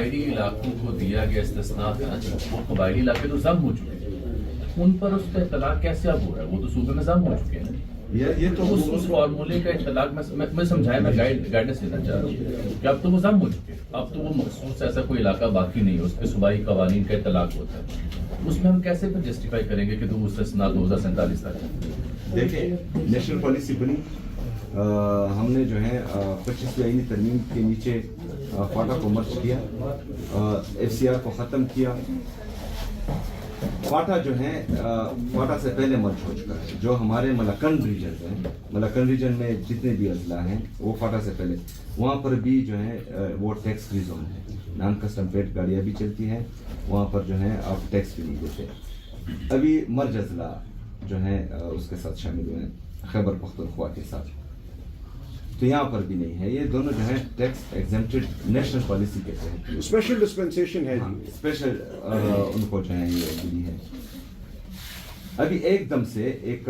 قبائلی علاقوں کو دیا گیا استثناء تھا، وہ قبائلی علاقے تو ضم ہو چکے ہیں، ان پر اس کا اطلاق کیسے اب ہو رہا ہے؟ وہ تو صوبے میں ضم ہو چکے ہیں. یہ تو اس فارمولے کا اطلاق میں سمجھایا، میں گائیڈنس دینا چاہ رہا ہوں کہ اب تو وہ ضم ہو چکے ہیں، اب تو وہ مخصوص ایسا کوئی علاقہ باقی نہیں ہے، اس پہ صوبائی قوانین کا اطلاق ہوتا ہے. اس میں ہم کیسے پھر جسٹیفائی کریں گے کہ تو استثناء 2047 تک؟ دیکھیں نیشنل پالیسی بنی، ہم نے جو ہے 25ویں آئینی ترمیم کے نیچے فاٹا کو مرج کیا، ایف سی آر کو ختم کیا. فاٹا جو ہے فاٹا سے پہلے مرج ہو چکا ہے. جو ہمارے ملاکنڈ ریجن ہیں، ملاکنڈ ریجن میں جتنے بھی اضلاع ہیں وہ فاٹا سے پہلے، وہاں پر بھی جو ہے وہ ٹیکس فری زون ہے. نان کسٹم پیڈ گاڑیاں بھی چلتی ہیں وہاں پر، جو ہے آپ ٹیکس بھی نہیں دیتے. ابھی مرج اضلاع جو ہیں اس کے ساتھ شامل ہوئے ہیں، خیبر پختونخوا کے ساتھ، تو یہاں پر بھی نہیں ہے. یہ دونوں جو ہے ٹیکس ایگزمپٹڈ نیشنل پالیسی کے تحت اسپیشل ڈسپینسیشن ہے. اسپیشل ان کو جو ہے یہ ملی ہے. ابھی ایک دم سے ایک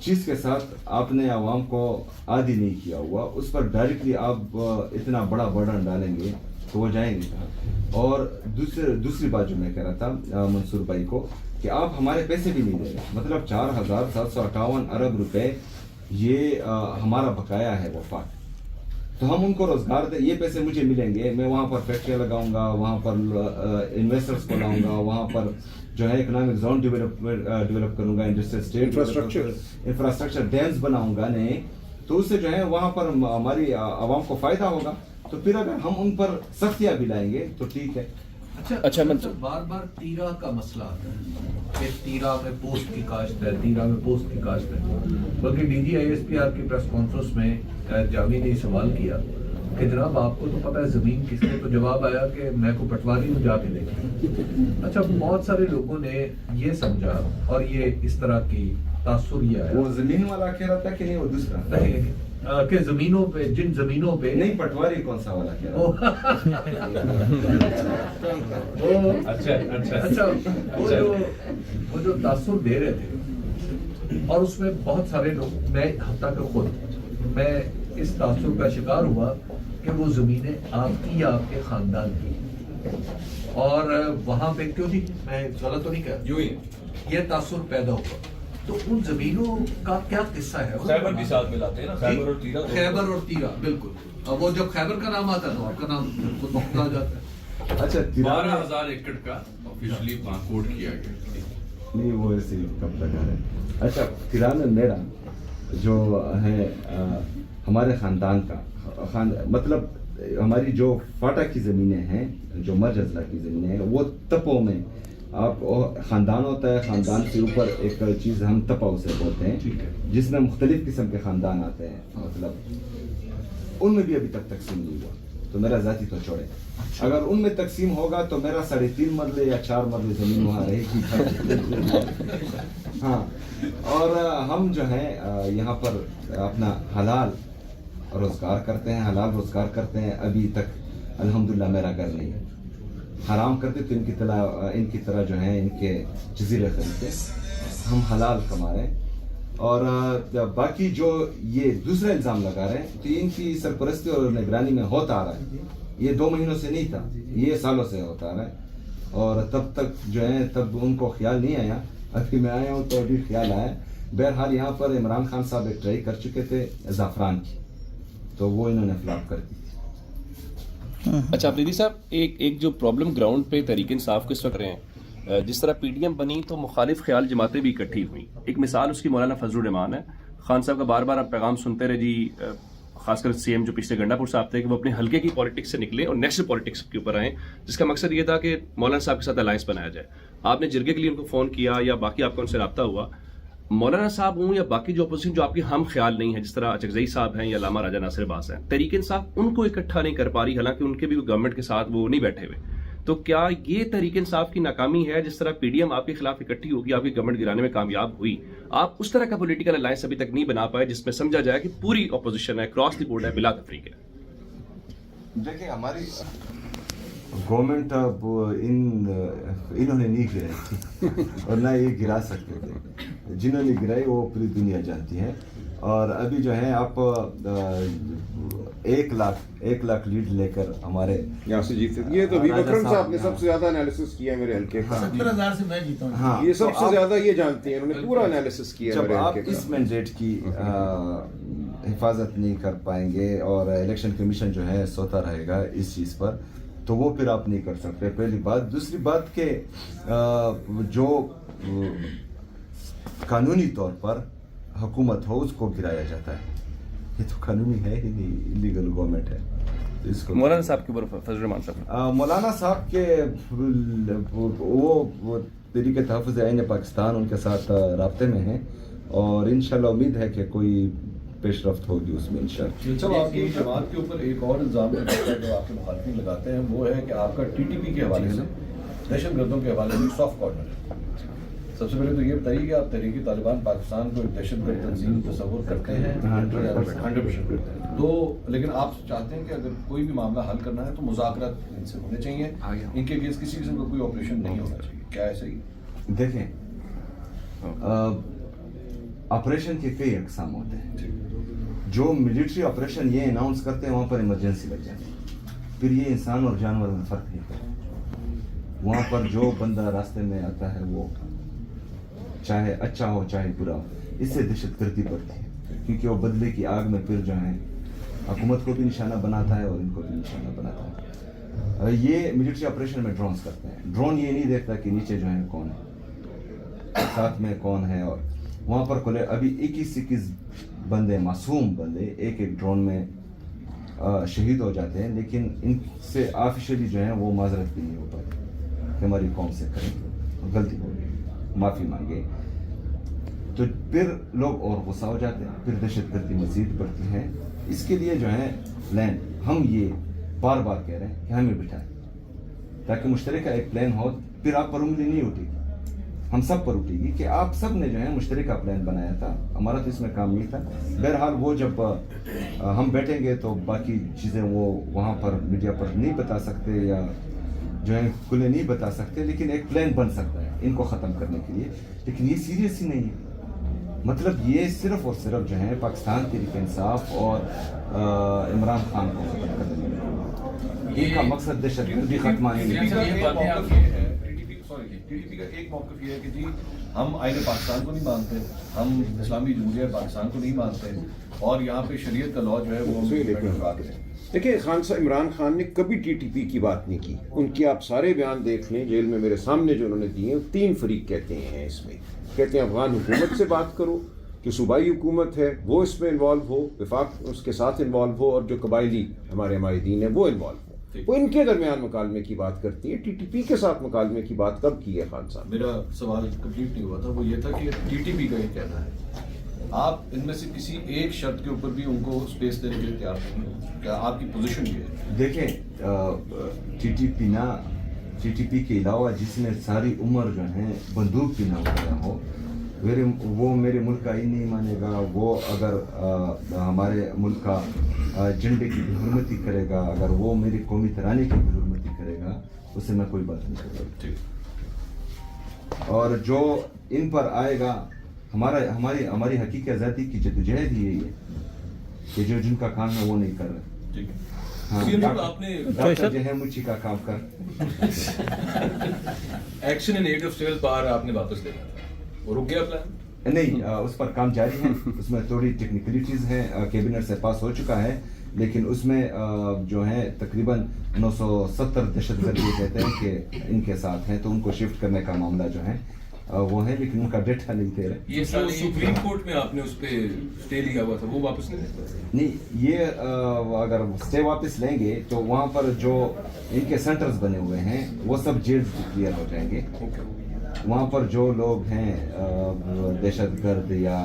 چیز کے ساتھ آپ نے عوام کو عادی نہیں کیا ہوا، اس پر ڈائریکٹلی آپ اتنا بڑا برڈن ڈالیں گے تو وہ جائیں گے کہاں. اور دوسری بات جو میں کہہ رہا تھا منصور بھائی کو، کہ آپ ہمارے پیسے بھی نہیں دے رہے. مطلب 4758 ارب روپے یہ ہمارا بقایا ہے وفاق، تو ہم ان کو روزگار دیں، یہ پیسے مجھے ملیں گے، میں وہاں پر فیکٹریاں لگاؤں گا، وہاں پر انویسٹرس کو لاؤں گا، وہاں پر جو ہے اکنامک زون ڈیولپ کروں گا، انڈسٹریل انفراسٹرکچر ڈیمز بناؤں گا نئے، تو اس سے جو ہے وہاں پر ہماری عوام کو فائدہ ہوگا. تو پھر اگر ہم ان پر سختیاں بھی لائیں گے تو ٹھیک ہے. اچھا بار بار تیرا کا مسئلہ آتا ہے کہ تیرا میں پوسٹ کی کاشت ہے، تیرا میں پوسٹ کی کاشت ہے. بلکہ D G I S P R کی پریس کانفرنس میں جاوید نے سوال کیا کہ جناب آپ کو تو پتہ ہے زمین کس نے، تو جواب آیا کہ میں کو پٹواری ہوں، جا کے دیکھیں. اچھا بہت سارے لوگوں نے یہ سمجھا اور یہ اس طرح کی تاثر یہ آیا، وہ زمین والا کہہ رہا تھا کہ نہیں وہ دوسرا نہیں کہ زمینوں پہ، جن زمینوں پہ نہیں، پٹواری کون سا والا کہہ رہا اچھا وہ جو تاثر دے رہے تھے، اور اس میں بہت سارے لوگ، میں حتیٰ کہ خود میں اس تاثر کا شکار ہوا کہ وہ زمینیں آپ کی یا آپ کے خاندان کی، اور وہاں پہ کیوں جی میں غلط تو نہیں کہہ یوں ہی یہ تاثر پیدا ہوا. تو ان زمینوں کا کیا قصہ ہے؟ خیبر بھی ساتھ ملاتے ہیں نا، خیبر اور تیرا. خیبر اور تیرا بالکل. اب وہ جب خیبر کا نام آتا ہے تو آپ کا نام خود بخود آ جاتا ہے. اچھا 12,000 ایکڑ کا آفیشلی بانکوٹ کیا گیا. نہیں وہ ایسے کب تک آ رہے ہیں. اچھا تیران میرا جو ہے ہمارے خاندان کا مطلب ہماری جو فاٹا کی زمینیں ہیں، جو مرج اضلاع کی زمینیں ہیں، وہ تپوں میں آپ خاندان ہوتا ہے، خاندان کے اوپر ایک چیز ہم تپا اسے بولتے ہیں، جس میں مختلف قسم کے خاندان آتے ہیں. مطلب ان میں بھی ابھی تک تقسیم نہیں ہوا. تو میرا ذاتی تو چھوڑے، اگر ان میں تقسیم ہوگا تو میرا 3.5 مرلے یا 4 مرلے زمین وہاں رہے گی. ہاں، اور ہم جو ہے یہاں پر اپنا حلال روزگار کرتے ہیں، حلال روزگار کرتے ہیں. ابھی تک الحمدللہ میرا گھر نہیں ہے. حرام کرتے تو ان کی طرح جو ہے ان کے جزیرے خریدتے. ہم حلال کما رہے ہیں. اور باقی جو یہ دوسرا الزام لگا رہے ہیں تو ان کی سرپرستی اور نگرانی میں ہوتا آ رہا ہے. یہ 2 مہینوں سے نہیں تھا، یہ سالوں سے ہوتا آ رہا ہے. اور تب تک جو ہے تب ان کو خیال نہیں آیا. ابھی میں آیا ہوں تو ابھی خیال آیا. بہرحال یہاں پر عمران خان صاحب ایک ٹرائی کر چکے تھے زعفران کی، تو وہ انہوں نے فلاپ کر دی. اچھا آفریدی صاحب، ایک جو پرابلم گراؤنڈ پہ تحریک انصاف کے اس وقت رہے ہیں، جس طرح پی ڈی ایم بنی تو مخالف خیال جماعتیں بھی اکٹھی ہوئیں. ایک مثال اس کی مولانا فضل الرحمان ہے. خان صاحب کا بار بار آپ پیغام سنتے رہے جی، خاص کر سی ایم جو پچھلے گنڈا پور صاحب تھے، کہ وہ اپنے حلقے کی پالیٹکس سے نکلیں اور نیشنل پالیٹکس کے اوپر آئیں، جس کا مقصد یہ تھا کہ مولانا صاحب کے ساتھ الائنس بنایا جائے. آپ نے جرگے کے لیے ان کو فون کیا یا باقی آپ کا ان سے رابطہ ہوا؟ مولانا صاحب ہوں یا باقی جو اپوزیشن جو آپ کی ہم خیال نہیں ہے، جس طرح اچکزئی صاحب ہیں یا علامہ راجہ ناصر عباس ہیں، تحریک انصاف ان کو اکٹھا نہیں کر پا رہی، حالانکہ ان کے بھی گورنمنٹ کے ساتھ وہ نہیں بیٹھے ہوئے. تو کیا یہ تحریک انصاف کی ناکامی ہے؟ جس طرح پی ڈی ایم آپ کے خلاف اکٹھی ہوگی، آپ کی گورنمنٹ گرانے میں کامیاب ہوئی، آپ اس طرح کا پولیٹیکل الائنس ابھی تک نہیں بنا پائے جس میں سمجھا جائے کہ پوری اپوزیشن ہے، کراس دی بورڈ ہے، بلا تفریق ہے. دیکھیں ہماری گورنمنٹ اب انہوں نے نہیں گرائی اور نہ یہ گرا سکتے تھے. جنہوں نے گرائی وہ پوری دنیا جانتی ہے. اور ابھی جو ہے آپ 1 लाख लीड लेकर हमारे यहाँ से जीते। ये तो अभी अकरम साहब ने सबसे ज्यादा एनालिसिस किया है मेरे हल्के का। 70,000 से मैं जीता हूँ। हाँ, ये सबसे ज्यादा ये जानते हैं, उन्होंने पूरा एनालिसिस किया है जब मेरे आप हल्के इस का। मैंडेट की हिफाजत नहीं कर पाएंगे और इलेक्शन कमीशन जो है सोता रहेगा इस चीज़ पर, तो वो फिर आप नहीं कर सकते, पहली बात। दूसरी बात के जो कानूनी तौर पर हुकूमत हो उसको गिराया जाता है, ये तो कानूनी है ही नहीं, इलीगल गवर्नमेंट है, तो इसको मौलाना साहब के ऊपर फजल रहमान साहब मौलाना साहब के वो तहरीक तहफ़्फ़ुज़ आईन पाकिस्तान उनके साथ राब्ते में हैं और इंशाल्लाह उम्मीद है कि कोई पेशरफ्त होगी उसमें इंशाल्लाह। जब आपकी जमात के ऊपर एक और इल्ज़ाम लगाता है जो आपके मुखालफिन लगाते हैं, वो है कि आपका टीटीपी के हवाले से, दहशत गर्दों के हवाले से सॉफ्ट कॉर्नर है। सबसे पहले तो ये बताइए कि आप तहरीक तालिबान पाकिस्तान को एक दहशत गर्द तंजीम तस्वुर करते हैं? 100% करते हैं। तो लेकिन आप चाहते हैं कि अगर कोई भी मामला हल करना है तो मुज़ाकरात इनसे होने चाहिए, इनके अगेंस्ट किसी किस्म का कोई ऑपरेशन नहीं होना चाहिए, क्या ऐसा ही? देखें, ऑपरेशन के कई अकसाम होते हैं। जो मिलिट्री ऑपरेशन ये अनाउंस करते हैं वहाँ पर इमरजेंसी लग जाती है, फिर ये इंसान और जानवर में फ़र्क नहीं करता। वहाँ पर जो बंदा रास्ते में आता है वो चाहे अच्छा हो चाहे बुरा हो, इससे दहशतगर्दी बढ़ती है, क्योंकि वो बदले की आग में फिर जो है हुकूमत को भी निशाना बनाता है और इनको भी निशाना बनाता है। ये मिलिट्री ऑपरेशन में ड्रोन्स करते हैं। ड्रोन ये नहीं देखता कि नीचे जो है कौन है, साथ में कौन है, और वहाँ पर खुले अभी 21 बंदे, मासूम बंदे एक ड्रोन में शहीद हो जाते हैं, लेकिन इनसे ऑफिशियली जो है वो माजरत भी नहीं हो पाती कि हमारी कौम से करें, गलती हो गई, माफ़ी मांगे, तो फिर लोग और गुस्सा हो जाते हैं, फिर दहशतगर्दी मज़ीद बढ़ती है। इसके लिए जो है प्लान हम ये बार बार कह रहे हैं कि हमें बिठाएं, ताकि मुश्तरका एक प्लान हो, फिर आप पर उंगली नहीं उठेगी, हम सब पर उठेगी कि आप सब ने जो है मुश्तरका प्लान बनाया था, हमारा तो इसमें काम नहीं था। बहरहाल वो जब हम बैठेंगे तो बाकी चीज़ें वो वहाँ पर मीडिया पर नहीं बता सकते या जो है खुले नहीं बता सकते, लेकिन एक प्लान बन सकता है इनको ख़त्म करने के लिए। लेकिन ये सीरियस ही नहीं है, मतलब ये सिर्फ और सिर्फ जो है पाकिस्तान तहरीक इंसाफ और इमरान खान को ख़त्म करने में, इनका मकसद दहशतगर्दी खत्मा नहीं है। टीटीपी का एक मौक़िफ़ ये है कि जी हम आईन पाकिस्तान को नहीं मानते, हम इस्लामी जमहूरिया पाकिस्तान को नहीं मानते, और यहाँ पे शरीयत का लॉ जो है वो देखिए, खान साहब इमरान खान ने कभी टीटीपी की बात नहीं की। उनके आप सारे बयान देख लें, जेल में मेरे सामने जो उन्होंने दिए, 3 फरीक कहते हैं इसमें। कहते हैं अफगान हुकूमत से बात करो कि सूबाई हुकूमत है वो इसमें इन्वॉल्व हो, वफाक उसके साथ इन्वॉल्व हो, और जो कबायली हमारे माहिदीन है वो इन्वॉल्व हो। वो इनके दरमियान मुकालमे की बात करती है। टीटीपी के साथ मुकालमे की बात कब की है खान साहब? मेरा सवाल कंप्लीट नहीं हुआ था, वो ये था कि टीटीपी का ये कहना है, आप इनमें से किसी एक शर्त के ऊपर भी उनको स्पेस देने के लिए तैयार नहीं, क्या आपकी पोजीशन ये है? देखें, टीटीपी के अलावा जिसने सारी उम्र जो है बंदूक भी ना उठाया हो, वो मेरे मुल्क का ही नहीं मानेगा। वो अगर हमारे मुल्क का झंडे की हुर्मती करेगा, अगर वो मेरी कौमी तराने की हुर्मती करेगा, उससे मैं कोई बात नहीं करूँगा। और जो इन पर आएगा, हमारी हकीकी आज़ादी की जद्दोजहद ही यही है कि जो जिनका काम है वो नहीं कर रहे। आपने जो है मुझी का काम कर action in aid of civil power आपने वापस लेना था, वो रुक गया प्लान? नहीं, उस पर काम जारी है। उसमें थोड़ी टेक्निकलिटीज़ हैं, कैबिनेट से पास हो चुका है, लेकिन उसमें जो है तकरीबन 970 दहशतगर्दी कहते हैं कि इनके साथ हैं, तो उनको शिफ्ट करने का मामला जो है वो है, लेकिन उनका डेटा नहीं दे रहे। ये सुप्रीम कोर्ट में आपने उस पर स्टे लिया हुआ था, वो वापस नहीं? ये अगर स्टे वापस लेंगे तो वहाँ पर जो इनके सेंटर्स बने हुए हैं वो सब जेल्स क्लियर हो जाएंगे। वहाँ पर जो लोग हैं दहशतगर्द या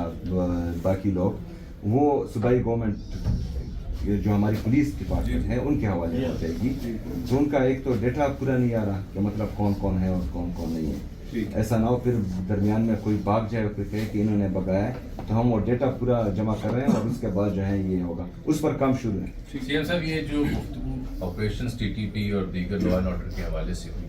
बाकी लोग, वो सूबाई गवर्नमेंट जो हमारी पुलिस डिपार्टमेंट है उनके हवाले हो जाएगी। तो उनका एक तो डेटा पूरा नहीं आ रहा कि मतलब कौन कौन है और कौन कौन नहीं है। ऐसा ना हो फिर दरमियान में कोई भाग जाए और फिर कहे कि इन्होंने भगाया, तो हम वो डेटा पूरा जमा कर रहे हैं और उसके बाद जो है ये होगा, उस पर काम शुरू है। सीएम साहब, ये जो ऑपरेशंस टीटीपी और दीगर लॉ एंड ऑर्डर के हवाले से हुई,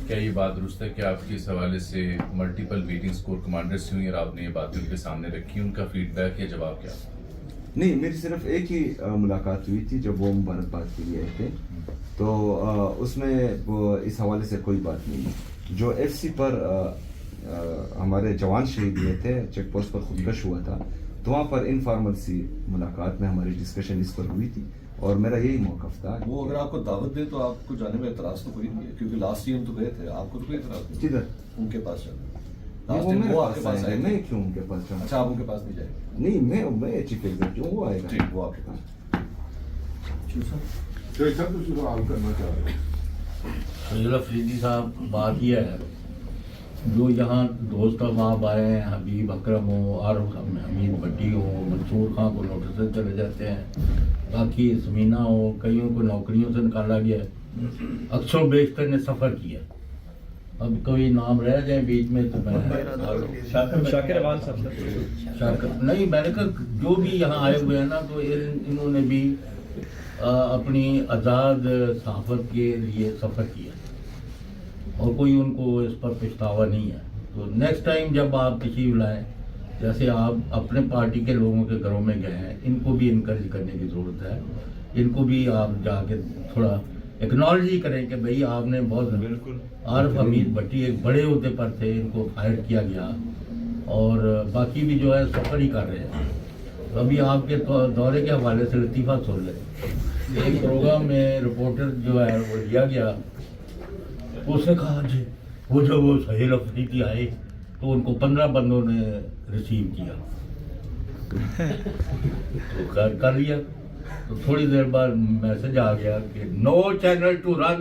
क्या ये बात दुरुस्त है कि आपकी इस हवाले से मल्टीपल मीटिंग्स कोर कमांडर से हुई और आपने ये बातें उनके सामने रखी, उनका फीडबैक या जवाब क्या? नहीं, मेरी सिर्फ एक ही मुलाकात हुई थी जब वो मुबारकबाद के लिए आए थे, तो उसमें वो इस हवाले से कोई बात नहीं। जो FC पर हमारे जवान शहीद हुए थे, चेक पोस्ट पर खुदकश हुआ था, तो वहाँ पर इनफॉर्मल सी मुलाकात में हमारी डिस्कशन इस पर हुई थी और मेरा यही मौक़िफ़ था। वो अगर आपको दावत दे तो आपको जाने में एतराज़ तो कोई नहीं है, क्योंकि लास्ट ईयर तो गए थे, आपको तो कोई एतराज़ नहीं। किधर? उनके पास जाना। वो लास्ट टाइम मेरे वो पास आपके पास आएंगे, आए मैं थे। क्यों उनके पास जाऊँ? अच्छा, आप उनके पास नहीं जाएंगे। नहीं, मैं चीफ एग्जीक्यूटिव हूँ, वो आएगा। ठीक, वो आपके पास। फजल अफरीदी साहब, बात यह है, जो यहाँ दोस्त अब आए हैं, हबीब अकरम हो, आरिफ हमीद भट्टी हो, मंसूर खां को नोटिस से चले जाते हैं, बाकी समीना हो, कईयों को नौकरियों से निकाला गया है, अक्सर बेशतर ने सफ़र किया। अब कोई नाम रह जाए बीच में तो मैं शाकिर अवान साहब नहीं, मैंने कहा जो भी यहाँ आए हुए हैं ना, तो इन्होंने भी अपनी आज़ाद सहाफ़त के लिए सफ़र किया और कोई उनको इस पर पछतावा नहीं है। तो नेक्स्ट टाइम जब आप किसी बुलाएं, जैसे आप अपने पार्टी के लोगों के घरों में गए हैं, इनको भी इनकरेज करने की ज़रूरत है। इनको भी आप जाके थोड़ा एक्नॉलेज ही करें कि भाई आपने बहुत, बिल्कुल, आरिफ हमीद भट्टी एक बड़े ओहदे पर थे, इनको फायर किया गया और बाकी भी जो है सफ़र ही कर रहे हैं। तो अभी आपके दौरे के हवाले से लतीफ़ा सुन लें। एक प्रोग्राम में रिपोर्टर जो है वो लिया गया, उसने कहा जी वो जब वो सहेल अफरीदी आए तो उनको 15 बंदों ने रिसीव किया। तो कर लिया। तो थोड़ी देर बाद मैसेज आ गया कि नो चैनल टू रन